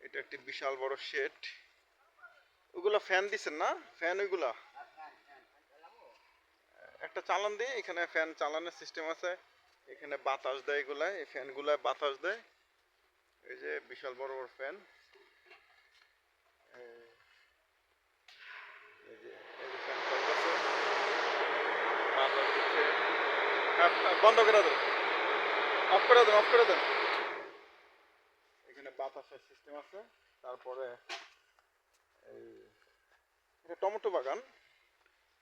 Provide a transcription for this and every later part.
এটা একটি বিশাল বড় শেড। ওগুলা ফ্যান দিছেন না? ফ্যান ওইগুলা একটা চালান দিয়ে, এখানে ফ্যান চালানোর সিস্টেম আছে। এখানে বাতাস দেয়, এগুলা এই ফ্যানগুলা বাতাস দেয়। এই যে বিশাল বড় বড় ফ্যান। এই যে ফ্যান চলতেছে, বাতাস দিচ্ছে। হ্যাঁ, বন্ধ করে দেন, অফ করে দেন, অফ করে দেন। এখানে বাতাসের সিস্টেম আছে। তারপরে এই এটা টমেটো বাগান,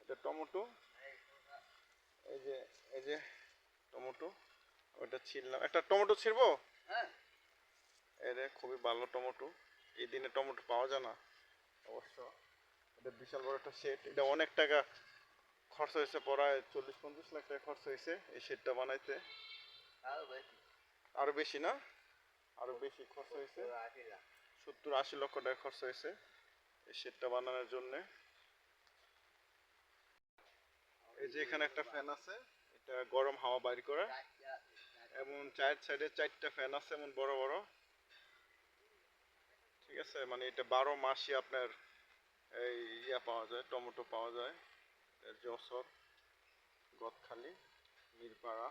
এটা টমেটো। এই যে এই যে টমেটো, ওটা ছিললাম। একটা টমেটো ছিড়বো? এটা খুবই ভালো টমেটো, এই দিনে টমেটো পাওয়া যায় না অবশ্য। এটা বিশাল বড় একটা শেড। এটা অনেক টাকা খরচ হয়েছে, প্রায় 40-50 লাখ টাকা খরচ হয়েছে এই শেডটা বানাইতে। আরো বেশি না? আরো বেশি খরচ হয়েছে, 70-80 লক্ষ টাকা খরচ হয়েছে এই শেডটা বানানোর জন্য। এই যে এখানে একটা ফ্যান আছে, এটা গরম হাওয়া বাইর করে। এমন চার সাইডে 4টা ফ্যান আছে, এমন বড় বড়। ঠিক আছে, মানে এটা 12 মাসই আপনার এই পাওয়া যায়, টমেটো পাওয়া যায়। যশোর, গদখালি, মিরপাড়া।